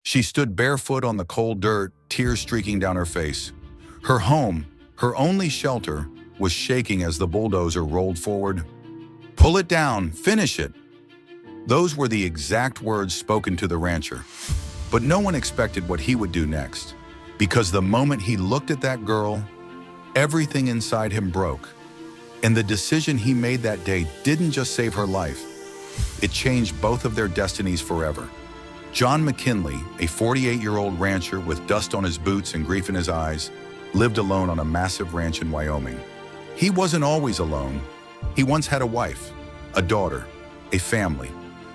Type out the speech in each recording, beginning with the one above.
She stood barefoot on the cold dirt, tears streaking down her face. Her home, her only shelter, was shaking as the bulldozer rolled forward. "Pull it down, finish it." Those were the exact words spoken to the rancher. But no one expected what he would do next, because the moment he looked at that girl, everything inside him broke. And the decision he made that day didn't just save her life, it changed both of their destinies forever. John McKinley, a 48-year-old rancher with dust on his boots and grief in his eyes, lived alone on a massive ranch in Wyoming. He wasn't always alone. He once had a wife, a daughter, a family,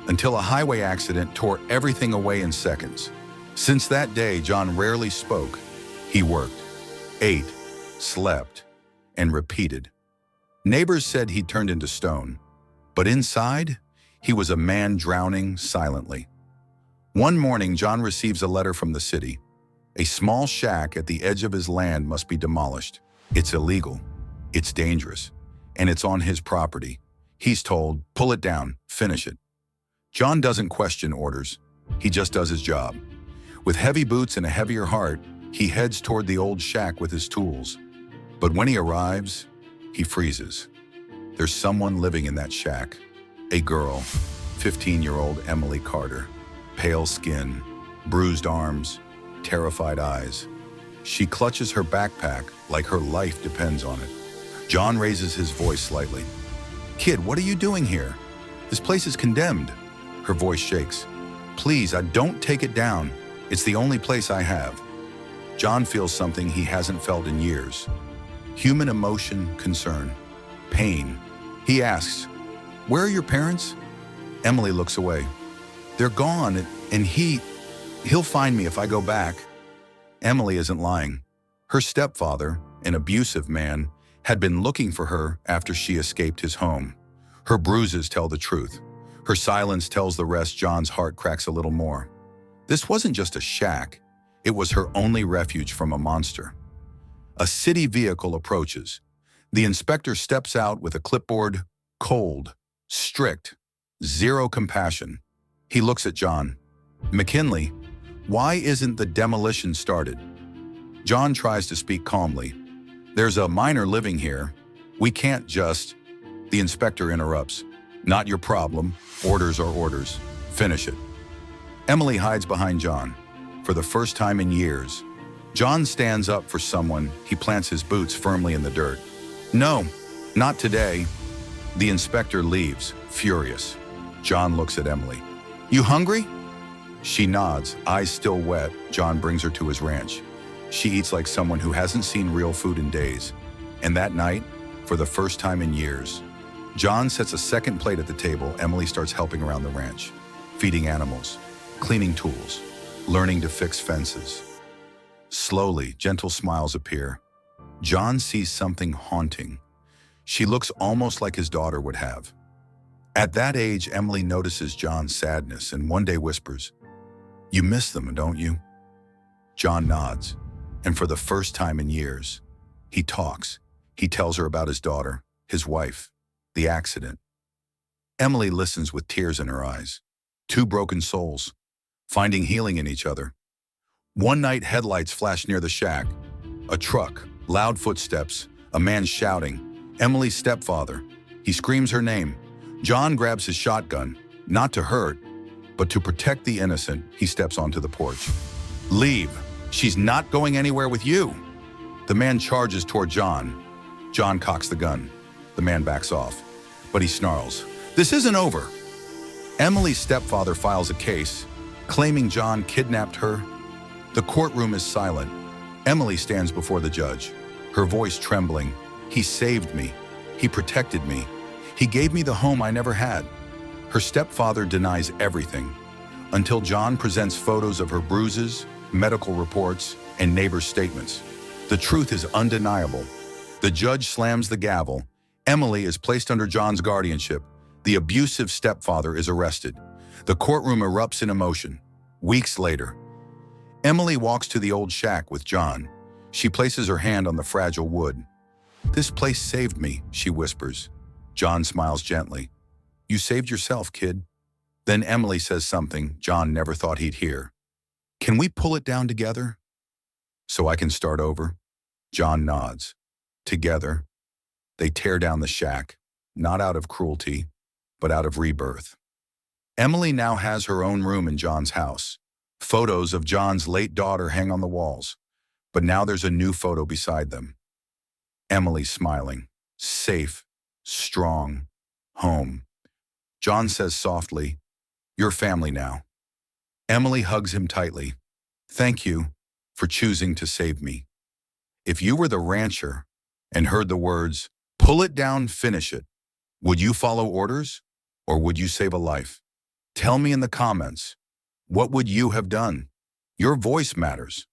until a highway accident tore everything away in seconds. Since that day, John rarely spoke. He worked, ate, slept, and repeated. Neighbors said he turned into stone, but inside, he was a man drowning silently. One morning, John receives a letter from the city. A small shack at the edge of his land must be demolished. It's illegal, it's dangerous, and it's on his property. He's told, pull it down, finish it. John doesn't question orders. He just does his job. With heavy boots and a heavier heart, he heads toward the old shack with his tools. But when he arrives, he freezes. There's someone living in that shack. A girl, 15-year-old Emily Carter. Pale skin, bruised arms, terrified eyes. She clutches her backpack like her life depends on it. John raises his voice slightly. "Kid, what are you doing here? This place is condemned." Her voice shakes. "Please, don't take it down. It's the only place I have." John feels something he hasn't felt in years. Human emotion, concern, pain. He asks, "Where are your parents?" Emily looks away. "They're gone, and he'll find me if I go back." Emily isn't lying. Her stepfather, an abusive man, had been looking for her after she escaped his home. Her bruises tell the truth. Her silence tells the rest. John's heart cracks a little more. This wasn't just a shack. It was her only refuge from a monster. A city vehicle approaches. The inspector steps out with a clipboard, cold, strict, zero compassion. He looks at John. "McKinley, why isn't the demolition started?" John tries to speak calmly. "There's a miner living here. We can't just..." The inspector interrupts. "Not your problem. Orders are orders. Finish it." Emily hides behind John. For the first time in years, John stands up for someone. He plants his boots firmly in the dirt. "No, not today." The inspector leaves, furious. John looks at Emily. "You hungry?" She nods, eyes still wet. John brings her to his ranch. She eats like someone who hasn't seen real food in days. And that night, for the first time in years, John sets a second plate at the table. Emily starts helping around the ranch, feeding animals, cleaning tools, learning to fix fences. Slowly, gentle smiles appear. John sees something haunting. She looks almost like his daughter would have. At that age, Emily notices John's sadness and one day whispers, "You miss them, don't you?" John nods, and for the first time in years, he talks. He tells her about his daughter, his wife, the accident. Emily listens with tears in her eyes. Two broken souls, finding healing in each other. One night, headlights flash near the shack. A truck, loud footsteps, a man shouting. Emily's stepfather. He screams her name. John grabs his shotgun, not to hurt, but to protect the innocent. He steps onto the porch. "Leave. She's not going anywhere with you." The man charges toward John. John cocks the gun. The man backs off, but he snarls, "This isn't over." Emily's stepfather files a case, claiming John kidnapped her. The courtroom is silent. Emily stands before the judge, her voice trembling. "He saved me. He protected me. He gave me the home I never had." Her stepfather denies everything, until John presents photos of her bruises, medical reports, and neighbors' statements. The truth is undeniable. The judge slams the gavel. Emily is placed under John's guardianship. The abusive stepfather is arrested. The courtroom erupts in emotion. Weeks later, Emily walks to the old shack with John. She places her hand on the fragile wood. "This place saved me," she whispers. John smiles gently. "You saved yourself, kid." Then Emily says something John never thought he'd hear. Can we pull it down together? So I can start over? John nods. Together, they tear down the shack, not out of cruelty, but out of rebirth. Emily now has her own room in John's house. Photos of John's late daughter hang on the walls, but now there's a new photo beside them. Emily smiling, safe, strong, home. John says softly, "You're family now." Emily hugs him tightly. "Thank you for choosing to save me." If you were the rancher and heard the words, "Pull it down, finish it," would you follow orders or would you save a life? Tell me in the comments, what would you have done? Your voice matters.